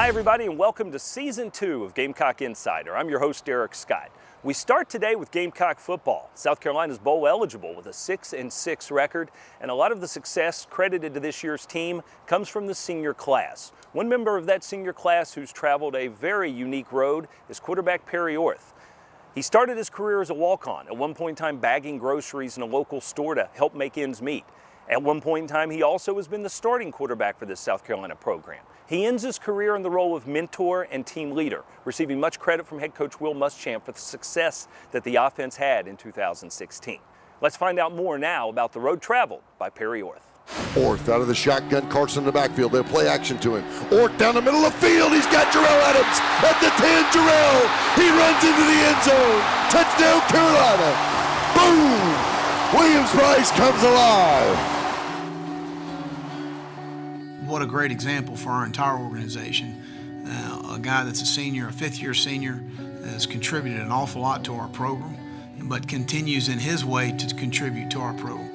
Hi everybody and welcome to Season 2 of Gamecock Insider. I'm your host Eric Scott. We start today with Gamecock football. South Carolina's bowl eligible with a 6-6 record, and a lot of the success credited to this year's team comes from the senior class. One member of that senior class who's traveled a very unique road is quarterback Perry Orth. He started his career as a walk-on, at one point in time bagging groceries in a local store to help make ends meet. At one point in time, he also has been the starting quarterback for this South Carolina program. He ends his career in the role of mentor and team leader, receiving much credit from head coach Will Muschamp for the success that the offense had in 2016. Let's find out more now about the road traveled by Perry Orth. Orth out of the shotgun, Carson in the backfield. They'll play action to him. Orth down the middle of the field. He's got Jarrell Adams at the 10. Jarrell, he runs into the end zone. Touchdown, Carolina. Boom! Williams-Brice comes alive. What a great example for our entire organization. A guy that's a senior, a fifth-year senior, has contributed an awful lot to our program, but continues in his way to contribute to our program.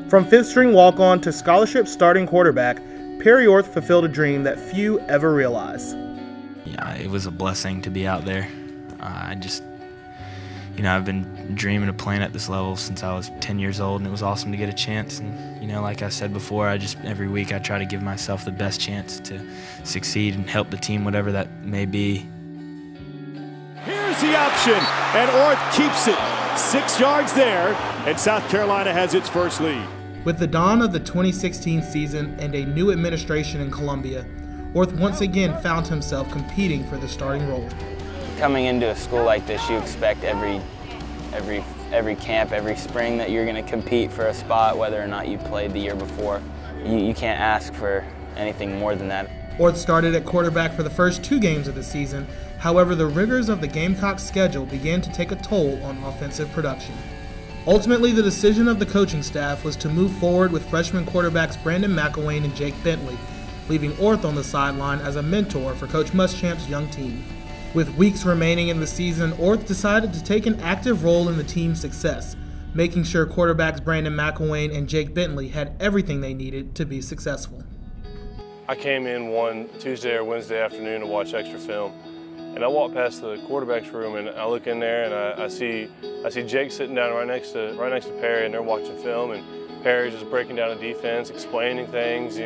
From fifth-string walk-on to scholarship starting quarterback, Perry Orth fulfilled a dream that few ever realize. Yeah, it was a blessing to be out there. I've been dreaming of playing at this level since I was 10 years old, and it was awesome to get a chance. And, like I said before, every week I try to give myself the best chance to succeed and help the team, whatever that may be. Here's the option, and Orth keeps it. 6 yards there, and South Carolina has its first lead. With the dawn of the 2016 season and a new administration in Columbia, Orth once again found himself competing for the starting role. Coming into a school like this, you expect every camp, every spring that you're going to compete for a spot, whether or not you played the year before. You can't ask for anything more than that. Orth started at quarterback for the first 2 games of the season. However, the rigors of the Gamecock schedule began to take a toll on offensive production. Ultimately, the decision of the coaching staff was to move forward with freshman quarterbacks Brandon McElwain and Jake Bentley, leaving Orth on the sideline as a mentor for Coach Muschamp's young team. With weeks remaining in the season, Orth decided to take an active role in the team's success, making sure quarterbacks Brandon McElwain and Jake Bentley had everything they needed to be successful. I came in one Tuesday or Wednesday afternoon to watch extra film, and I walked past the quarterback's room and I look in there and I see Jake sitting down right next to Perry, and they're watching film, and Perry's just breaking down a defense, explaining things,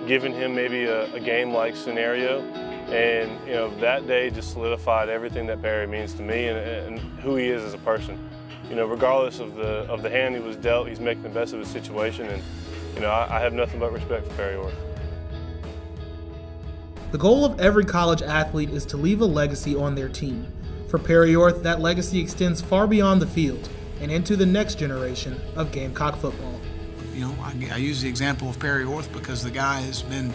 giving him maybe a game-like scenario. And that day just solidified everything that Perry means to me and who he is as a person. Regardless of the hand he was dealt, he's making the best of his situation, and I have nothing but respect for Perry Orth. The goal of every college athlete is to leave a legacy on their team. For Perry Orth, that legacy extends far beyond the field and into the next generation of Gamecock football. I use the example of Perry Orth because the guy has been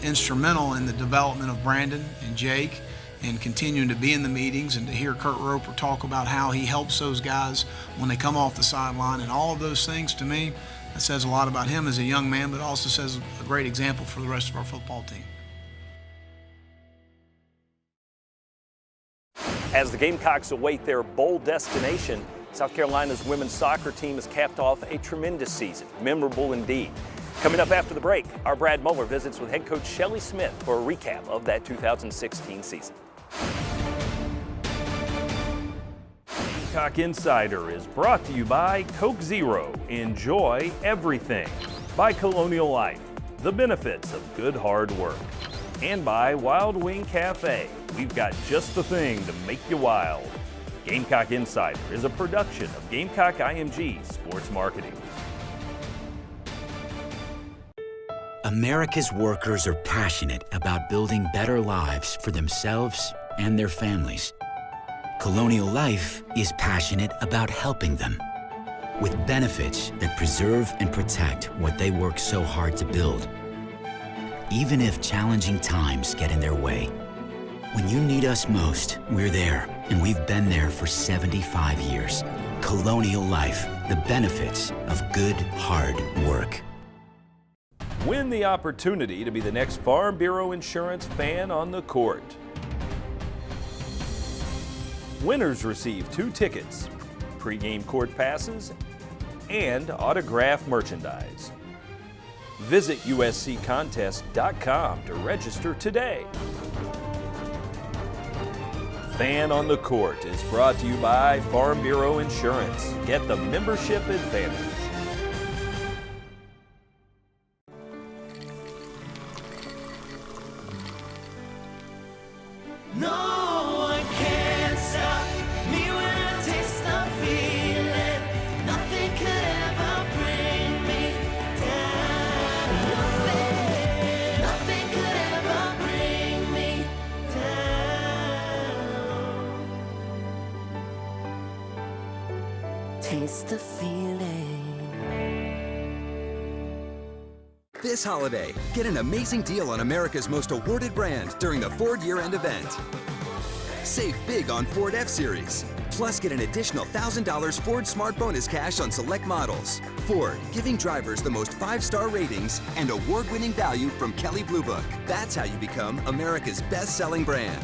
instrumental in the development of Brandon and Jake, and continuing to be in the meetings and to hear Kurt Roper talk about how he helps those guys when they come off the sideline, and all of those things, to me, that says a lot about him as a young man, but also says a great example for the rest of our football team. As the Gamecocks await their bowl destination, South Carolina's women's soccer team has capped off a tremendous season, memorable indeed. Coming up after the break, our Brad Muller visits with head coach Shelly Smith for a recap of that 2016 season. Gamecock Insider is brought to you by Coke Zero. Enjoy everything. By Colonial Life, the benefits of good hard work. And by Wild Wing Cafe. We've got just the thing to make you wild. Gamecock Insider is a production of Gamecock IMG Sports Marketing. America's workers are passionate about building better lives for themselves and their families. Colonial Life is passionate about helping them with benefits that preserve and protect what they work so hard to build, even if challenging times get in their way. When you need us most, we're there, and we've been there for 75 years. Colonial Life, the benefits of good, hard work. Win the opportunity to be the next Farm Bureau Insurance fan on the court. Winners receive 2 tickets, pregame court passes, and autographed merchandise. Visit usccontest.com to register today. Fan on the Court is brought to you by Farm Bureau Insurance. Get the membership advantage. No one can stop me when I taste the feeling. Nothing could ever bring me down. Nothing could ever bring me down. Taste the feeling. This holiday, get an amazing deal on America's most awarded brand during the Ford year-end event. Save big on Ford F-Series. Plus, get an additional $1,000 Ford Smart Bonus Cash on select models. Ford, giving drivers the most 5-star ratings and award-winning value from Kelley Blue Book. That's how you become America's best-selling brand.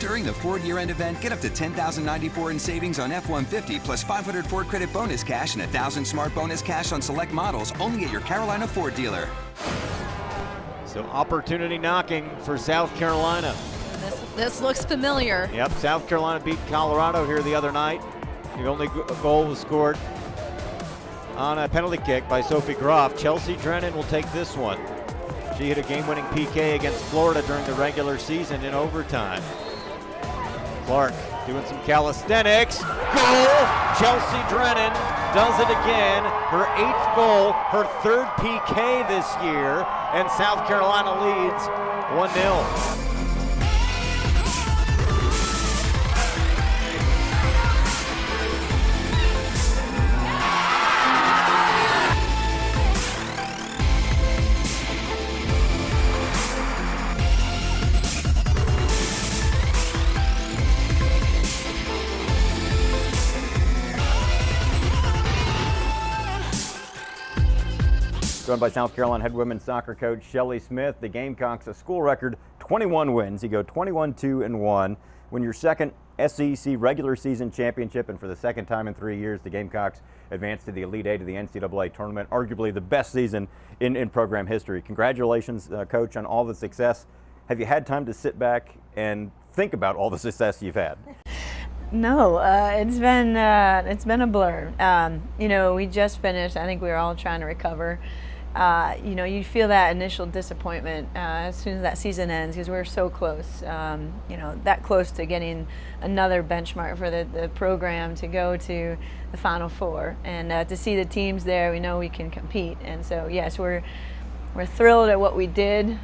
During the Ford year-end event, get up to $10,094 in savings on F-150 plus 500 Ford Credit Bonus Cash and 1,000 Smart Bonus Cash on select models only at your Carolina Ford dealer. So opportunity knocking for South Carolina. This looks familiar. Yep, South Carolina beat Colorado here the other night. The only goal was scored on a penalty kick by Sophie Groff. Chelsea Drennan will take this one. She hit a game-winning PK against Florida during the regular season in overtime. Clark doing some calisthenics. Goal! Chelsea Drennan does it again. Her 8th goal, her 3rd PK this year, and South Carolina leads 1-0. Joined by South Carolina head women's soccer coach Shelly Smith. The Gamecocks, a school record 21 wins. You go 21-2-1. Win your second SEC regular season championship, and for the second time in 3 years, the Gamecocks advanced to the Elite Eight of the NCAA tournament. Arguably the best season in program history. Congratulations, Coach, on all the success. Have you had time to sit back and think about all the success you've had? No, it's been a blur. You know, we just finished. I think we were all trying to recover. You know, you feel that initial disappointment as soon as that season ends because we're so close. You know, that close to getting another benchmark for the program to go to the Final Four, and to see the teams there, we know we can compete. And so, yes, we're thrilled at what we did.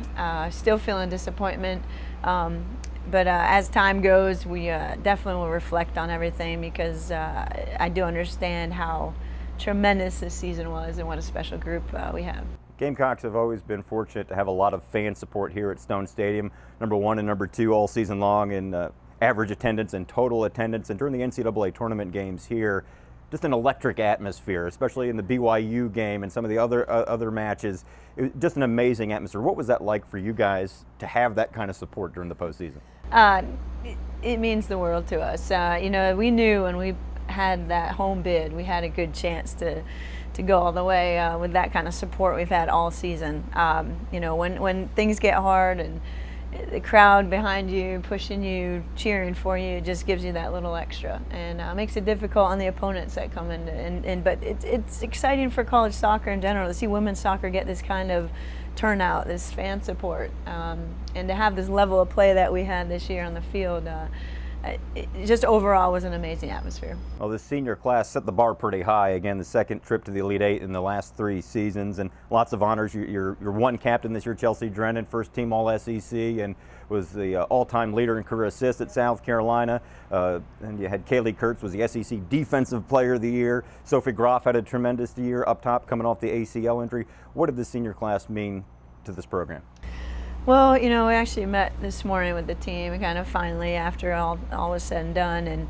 Still feeling disappointment. But as time goes, we definitely will reflect on everything because I do understand how tremendous this season was and what a special group we have. Gamecocks have always been fortunate to have a lot of fan support here at Stone Stadium, #1 and #2 all season long in average attendance and total attendance. And during the NCAA tournament games here, just an electric atmosphere, especially in the BYU game and some of the other matches. It was just an amazing atmosphere. What was that like for you guys to have that kind of support during the postseason? It means the world to us. You know, we knew when we had that home bid, we had a good chance to go all the way with that kind of support we've had all season. You know, when things get hard and the crowd behind you, pushing you, cheering for you, it just gives you that little extra, and makes it difficult on the opponents that come in. But it's exciting for college soccer in general to see women's soccer get this kind of turnout, this fan support, and to have this level of play that we had this year on the field. It just overall was an amazing atmosphere. Well, this senior class set the bar pretty high. Again, the second trip to the Elite Eight in the last 3 seasons, and lots of honors. You're one captain this year, Chelsea Drennan, first team All-SEC, and was the all-time leader in career assists at South Carolina. And you had Kaylee Kurtz, was the SEC Defensive Player of the Year. Sophie Groff had a tremendous year up top, coming off the ACL injury. What did the senior class mean to this program? Well, you know, we actually met this morning with the team, kind of finally after all was said and done, and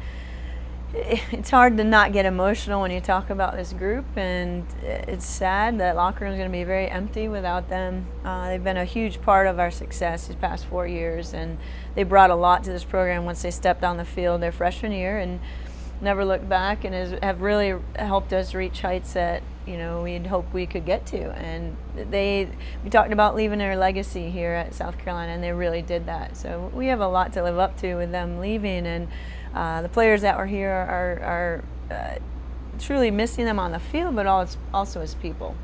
it's hard to not get emotional when you talk about this group, and it's sad that locker room is going to be very empty without them. They've been a huge part of our success these past 4 years, and they brought a lot to this program once they stepped on the field their freshman year, and never looked back, and have really helped us reach heights that we'd hoped we could get to. And we talked about leaving their legacy here at South Carolina, and they really did that. So we have a lot to live up to with them leaving, and the players that were here are truly missing them on the field, but also as people.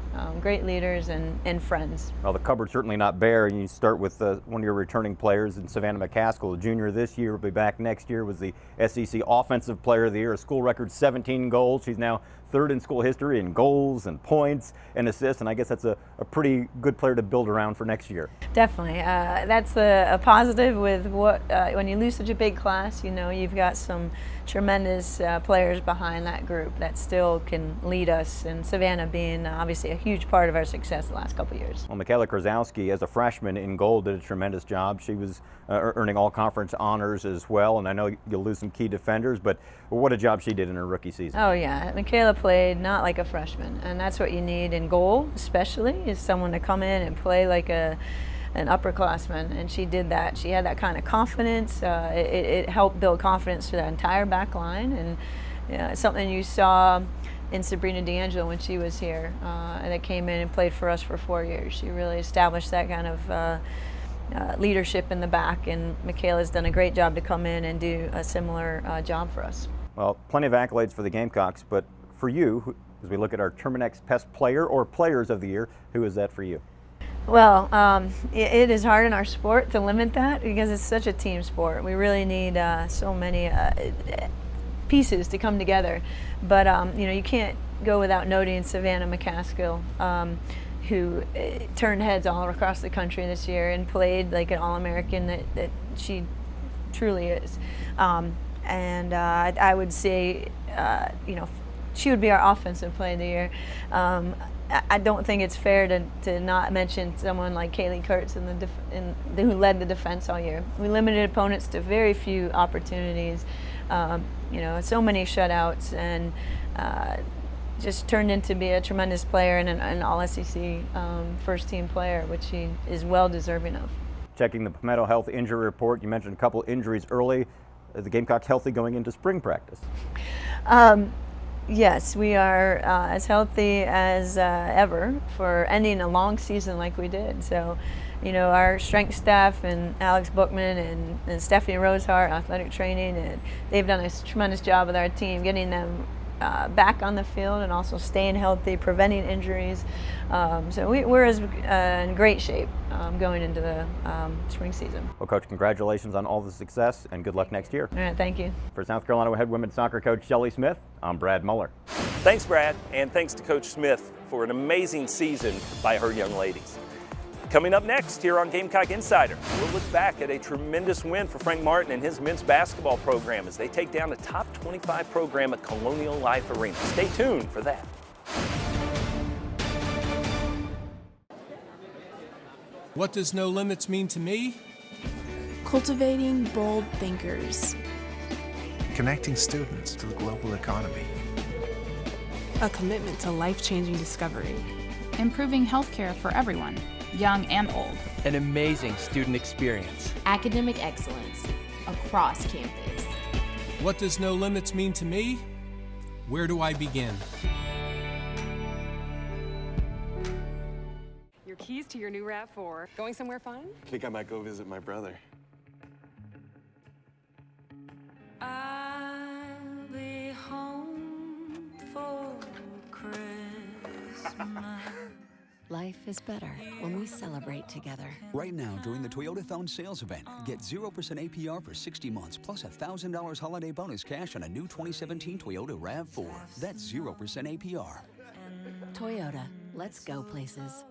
Great leaders and friends. Well, the cupboard's certainly not bare, and you start with one of your returning players in Savannah McCaskill, a junior this year, will be back next year, was the SEC Offensive Player of the Year, a school record 17 goals. She's now third in school history in goals and points and assists, and I guess that's a pretty good player to build around for next year. Definitely. That's a positive with when you lose such a big class, you've got some tremendous players behind that group that still can lead us, and Savannah being obviously a huge part of our success the last couple of years. Well, Michaela Krasowski, as a freshman in goal, did a tremendous job. She was earning all conference honors as well, and I know you'll lose some key defenders, but what a job she did in her rookie season. Oh yeah, Michaela played not like a freshman, and that's what you need in goal, especially, is someone to come in and play like an upperclassman, and she did that. She had that kind of confidence. It helped build confidence to the entire back line, and it's something you saw in Sabrina D'Angelo when she was here, that came in and played for us for 4 years. She really established that kind of leadership in the back, and Michaela's done a great job to come in and do a similar job for us. Well, plenty of accolades for the Gamecocks, but for you, as we look at our Terminex Pest Player or Players of the Year, who is that for you? Well, it is hard in our sport to limit that because it's such a team sport. We really need so many pieces to come together. But you can't go without noting Savannah McCaskill, who turned heads all across the country this year and played like an All-American that she truly is. And I would say, she would be our Offensive Player of the Year. I don't think it's fair to not mention someone like Kaylee Kurtz who led the defense all year. We limited opponents to very few opportunities, so many shutouts, and just turned into be a tremendous player and an All-SEC first-team player, which she is well deserving of. Checking the Palmetto Health injury report, you mentioned a couple injuries early. Is the Gamecocks healthy going into spring practice? Yes, we are as healthy as ever for ending a long season like we did. So, our strength staff and Alex Bookman and Stephanie Rosehart, athletic training, and they've done a tremendous job with our team, getting them back on the field and also staying healthy, preventing injuries. So we're in great shape going into the spring season. Well, Coach, congratulations on all the success and good luck next year. All right, thank you. For South Carolina head women's soccer coach Shelley Smith, I'm Brad Muller. Thanks, Brad, and thanks to Coach Smith for an amazing season by her young ladies. Coming up next here on Gamecock Insider, we'll look back at a tremendous win for Frank Martin and his men's basketball program as they take down a top 25 program at Colonial Life Arena. Stay tuned for that. What does no limits mean to me? Cultivating bold thinkers. Connecting students to the global economy. A commitment to life-changing discovery. Improving healthcare for everyone, young and old. An amazing student experience. Academic excellence across campus. What does no limits mean to me? Where do I begin? Your keys to your new RAV4. Going somewhere fun? I think I might go visit my brother. I'll be home for Christmas. Life is better when we celebrate together. Right now, during the Toyotathon sales event, get 0% APR for 60 months plus a $1,000 holiday bonus cash on a new 2017 Toyota RAV4. That's 0% APR. Toyota, let's go places.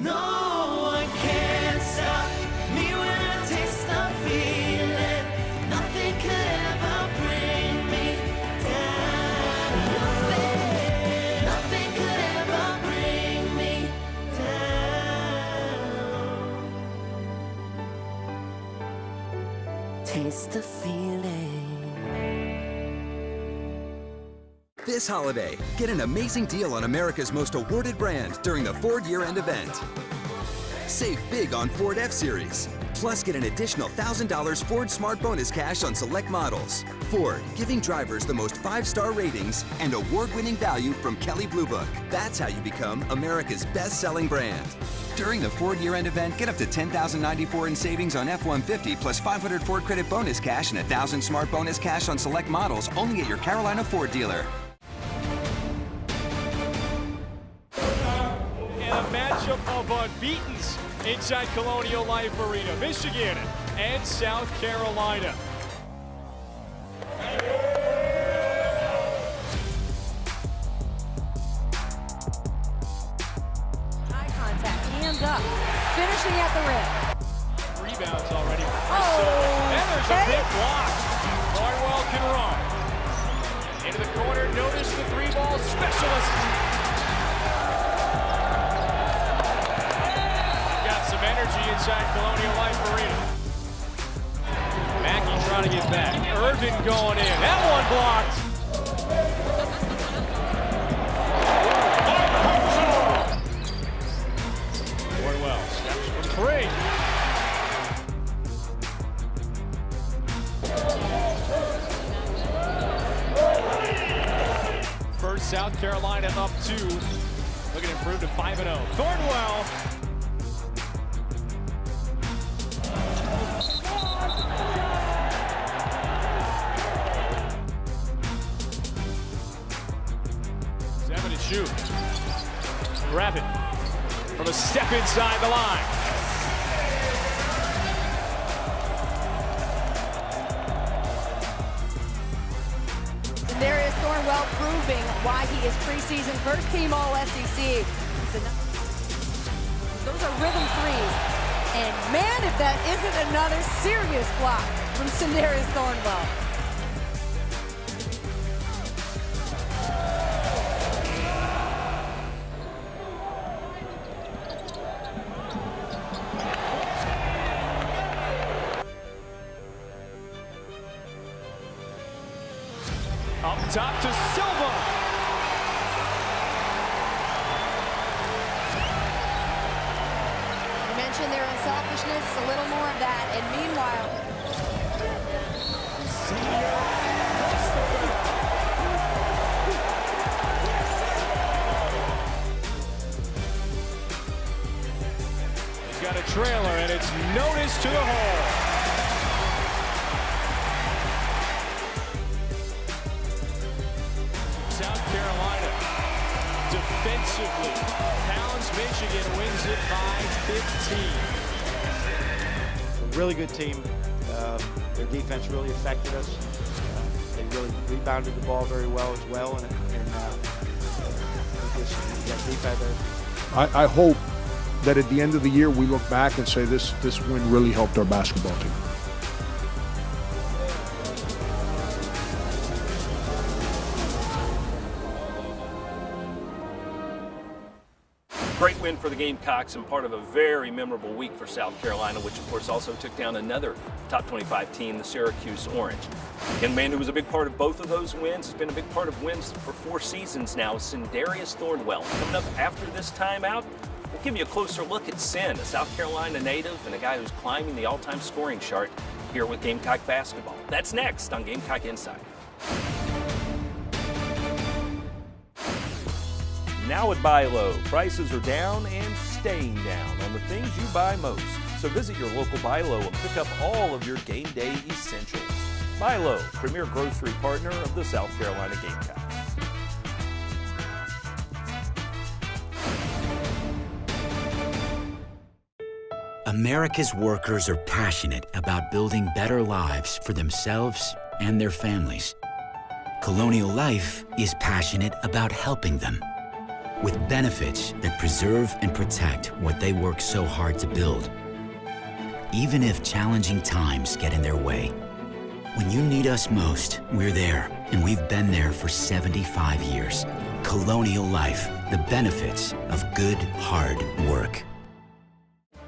No one can stop me when I taste the feeling. Nothing could ever bring me down. Nothing could ever bring me down. Taste the feeling. This holiday, get an amazing deal on America's most awarded brand during the Ford year-end event. Save big on Ford F-Series. Plus, get an additional $1,000 Ford Smart Bonus Cash on select models. Ford, giving drivers the most 5-star ratings and award-winning value from Kelley Blue Book. That's how you become America's best-selling brand. During the Ford year-end event, get up to $10,094 in savings on F-150 plus 500 Ford Credit Bonus Cash and 1,000 Smart Bonus Cash on select models only at your Carolina Ford dealer. And a matchup of unbeatens inside Colonial Life Arena, Michigan and South Carolina. Eye contact, hands up, finishing at the rim. Rebounds already. And there's a big block. Barnwell can run. Into the corner, notice the 3-ball specialist. Energy inside Colonial Life Arena. Mackey trying to get back. Irvin going in. That one blocked. Cornwell steps from 3. First South Carolina up 2. Looking to improve to 5-0. Thornwell. Shoot. Grab it from a step inside the line. Darius Thornwell proving why he is preseason first team All-SEC. Those are rhythm threes. And man, if that isn't another serious block from Darius Thornwell. Up top to Silva. You mentioned their unselfishness, a little more of that. And meanwhile, he's got a trailer, and it's notice to the hole. South Carolina defensively pounds Michigan, wins it by 15. A really good team. Their defense really affected us. They really rebounded the ball very well as well, and that defense. I hope that at the end of the year we look back and say this win really helped our basketball team. Great win for the Gamecocks and part of a very memorable week for South Carolina, which of course also took down another top 25 team, the Syracuse Orange. And the man who was a big part of both of those wins, has been a big part of wins for 4 seasons now, is Darius Thornwell. Coming up after this timeout, we'll give you a closer look at Sin, a South Carolina native and a guy who's climbing the all-time scoring chart here with Gamecock basketball. That's next on Gamecock Insider. Now at Buy Low, prices are down and staying down on the things you buy most. So visit your local Buy Low and pick up all of your game day essentials. Buy Low, premier grocery partner of the South Carolina Gamecocks. America's workers are passionate about building better lives for themselves and their families. Colonial Life is passionate about helping them with benefits that preserve and protect what they work so hard to build. Even if challenging times get in their way, when you need us most, we're there, and we've been there for 75 years. Colonial Life, the benefits of good, hard work.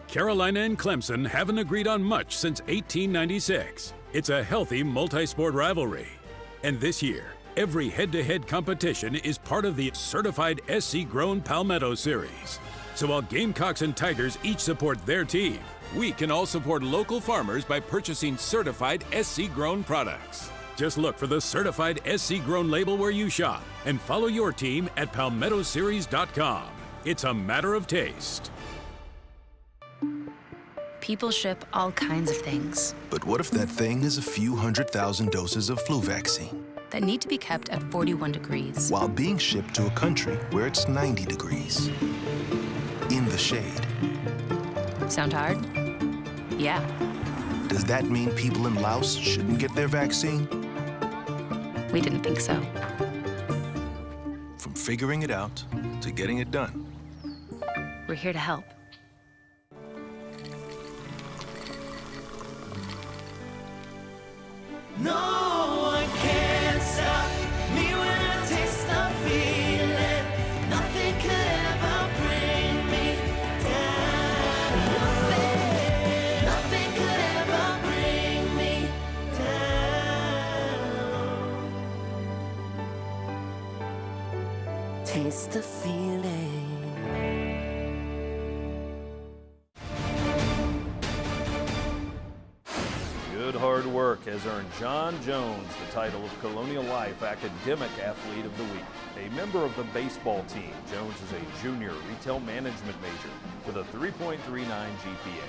Carolina and Clemson haven't agreed on much since 1896. It's a healthy multi-sport rivalry. And this year, every head-to-head competition is part of the certified SC-grown Palmetto Series. So while Gamecocks and Tigers each support their team, we can all support local farmers by purchasing certified SC grown products. Just look for the certified SC grown label where you shop and follow your team at palmettoseries.com. It's a matter of taste. People ship all kinds of things But what if that thing is a few 100,000 doses of flu vaccine that need to be kept at 41 degrees. while being shipped to a country where it's 90 degrees? In the shade. Sound hard? Yeah. Does that mean people in Laos shouldn't get their vaccine? We didn't think so. From figuring it out to getting it done. We're here to help. No one can stop me when I taste the feeling. Nothing could ever bring me down. Nothing could ever bring me down. Taste the feeling. Good hard work has earned John Jones the title of Colonial Life Academic Athlete of the Week. A member of the baseball team, Jones is a junior retail management major with a 3.39 GPA.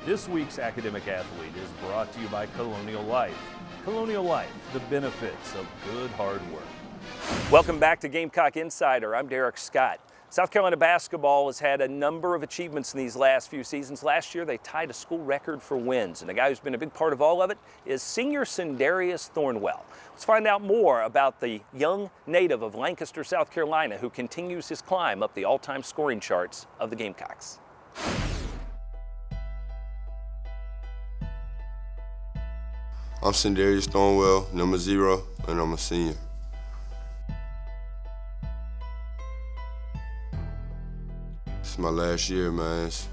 This week's academic athlete is brought to you by Colonial Life. Colonial Life, the benefits of good hard work. Welcome back to Gamecock Insider. I'm Derek Scott. South Carolina basketball has had a number of achievements in these last few seasons. Last year, they tied a school record for wins, and the guy who's been a big part of all of it is senior Sindarius Thornwell. Let's find out more about the young native of Lancaster, South Carolina, who continues his climb up the all-time scoring charts of the Gamecocks. I'm Sindarius Thornwell, number 0, and I'm a senior. It's my last year, man. It's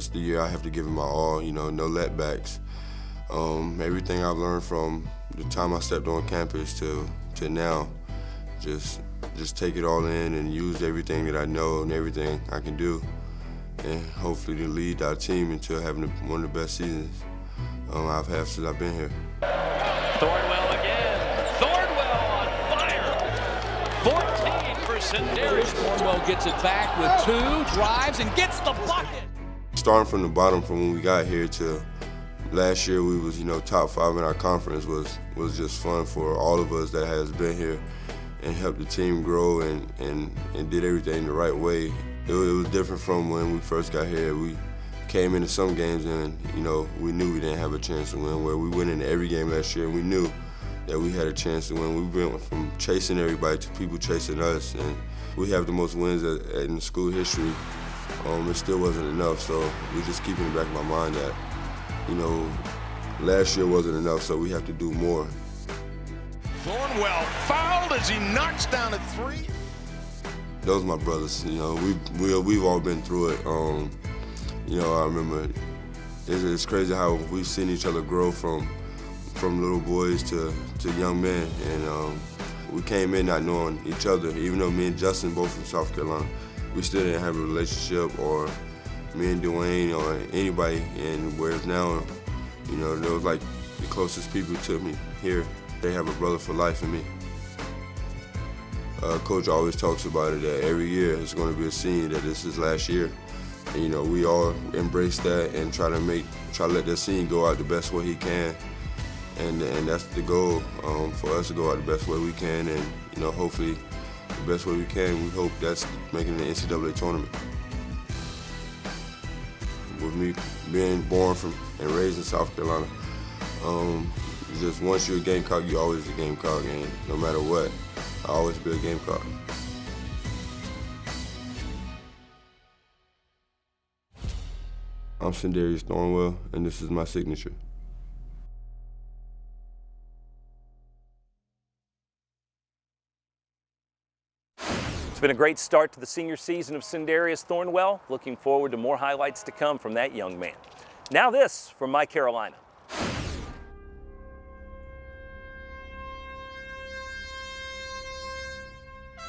the year I have to give it my all, you know, no letbacks. Everything I've learned from the time I stepped on campus to now, just take it all in and use everything that I know and everything I can do, and hopefully to lead our team into having one of the best seasons I've had since I've been here. Thornwell again. Thornwell on fire. 14 for Sindarius. Thornwell gets it back with 2, drives and gets the bucket. Starting from the bottom from when we got here to last year, we was, you know, top 5 in our conference was just fun for all of us that has been here and helped the team grow and did everything the right way. It was different from when we first got here. We came into some games and, you know, we knew we didn't have a chance to win, where we went into every game last year and we knew that we had a chance to win. We went from chasing everybody to people chasing us, and we have the most wins in the school history. It still wasn't enough, so we just keep in the back of my mind that, you know, last year wasn't enough, so we have to do more. Thornwell fouled as he knocks down a 3. Those are my brothers, you know, we've all been through it. You know, I remember it's crazy how we've seen each other grow from little boys to young men, and we came in not knowing each other. Even though me and Justin both from South Carolina, we still didn't have a relationship, or me and Dwayne or anybody. And whereas now, you know, those like the closest people to me here. They have a brother for life in me. Coach always talks about it that every year it's going to be a senior, that this is last year. And, you know, we all embrace that and try to let that senior go out the best way he can. And that's the goal, for us to go out the best way we can, and, you know, hopefully the best way we can. We hope that's making the NCAA tournament. With me being born from and raised in South Carolina, just once you're a Gamecock, you're always a Gamecock, and no matter what, I'll always be a Gamecock. I'm Sindarius Thornwell, and this is my signature. It's been a great start to the senior season of Sindarius Thornwell. Looking forward to more highlights to come from that young man. Now this from My Carolina.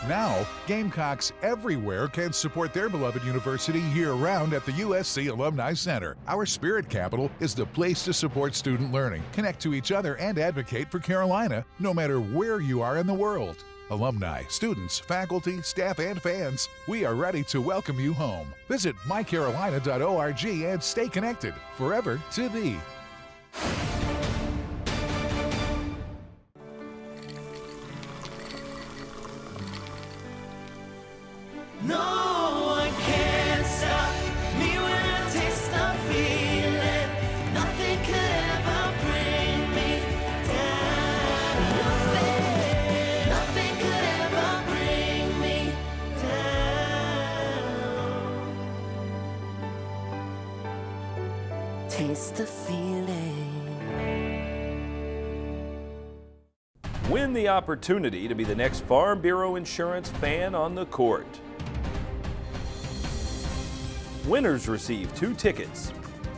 Now, Gamecocks everywhere can support their beloved university year-round at the USC Alumni Center. Our spirit capital is the place to support student learning, connect to each other, and advocate for Carolina, no matter where you are in the world. Alumni, students, faculty, staff, and fans, we are ready to welcome you home. Visit mycarolina.org and stay connected forever to thee. No one can stop me when I taste the feeling. Nothing could ever bring me down. Nothing could ever bring me down. Taste the feeling. Win the opportunity to be the next Farm Bureau Insurance fan on the court. Winners receive 2 tickets,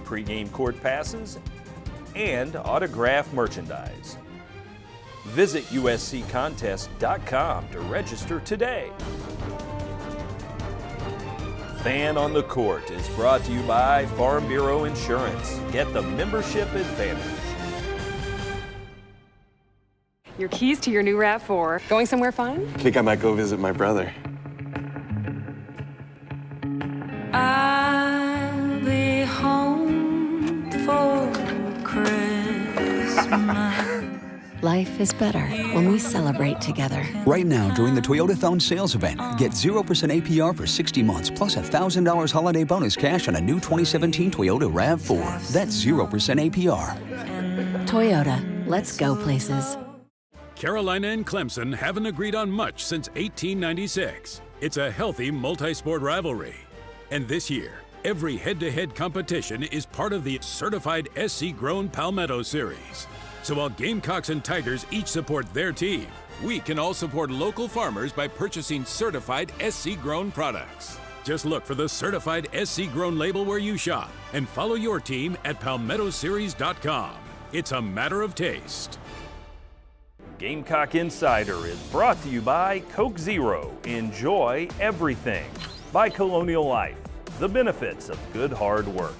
pregame court passes, and autographed merchandise. Visit usccontest.com to register today. Fan on the Court is brought to you by Farm Bureau Insurance. Get the membership advantage. Your keys to your new RAV4. Going somewhere fun? I think I might go visit my brother. I'll be home for Christmas. Life is better when we celebrate together. Right now, during the Toyotathon sales event, get 0% APR for 60 months plus $1,000 holiday bonus cash on a new 2017 Toyota RAV4. That's 0% APR. Toyota, let's go places. Carolina and Clemson haven't agreed on much since 1896. It's a healthy multi-sport rivalry. And this year, every head-to-head competition is part of the certified SC-grown Palmetto Series. So while Gamecocks and Tigers each support their team, we can all support local farmers by purchasing certified SC-grown products. Just look for the certified SC-grown label where you shop and follow your team at palmettoseries.com. It's a matter of taste. Gamecock Insider is brought to you by Coke Zero. Enjoy everything. By Colonial Life, the benefits of good hard work.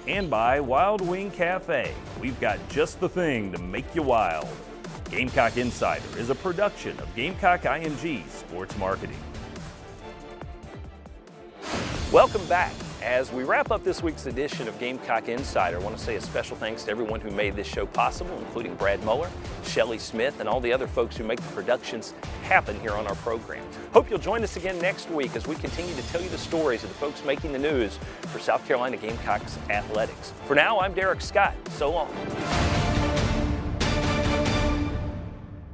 And by Wild Wing Cafe. We've got just the thing to make you wild. Gamecock Insider is a production of Gamecock IMG Sports Marketing. Welcome back. As we wrap up this week's edition of Gamecock Insider, I want to say a special thanks to everyone who made this show possible, including Brad Muller, Shelley Smith, and all the other folks who make the productions happen here on our program. Hope you'll join us again next week as we continue to tell you the stories of the folks making the news for South Carolina Gamecocks athletics. For now, I'm Derek Scott. So long.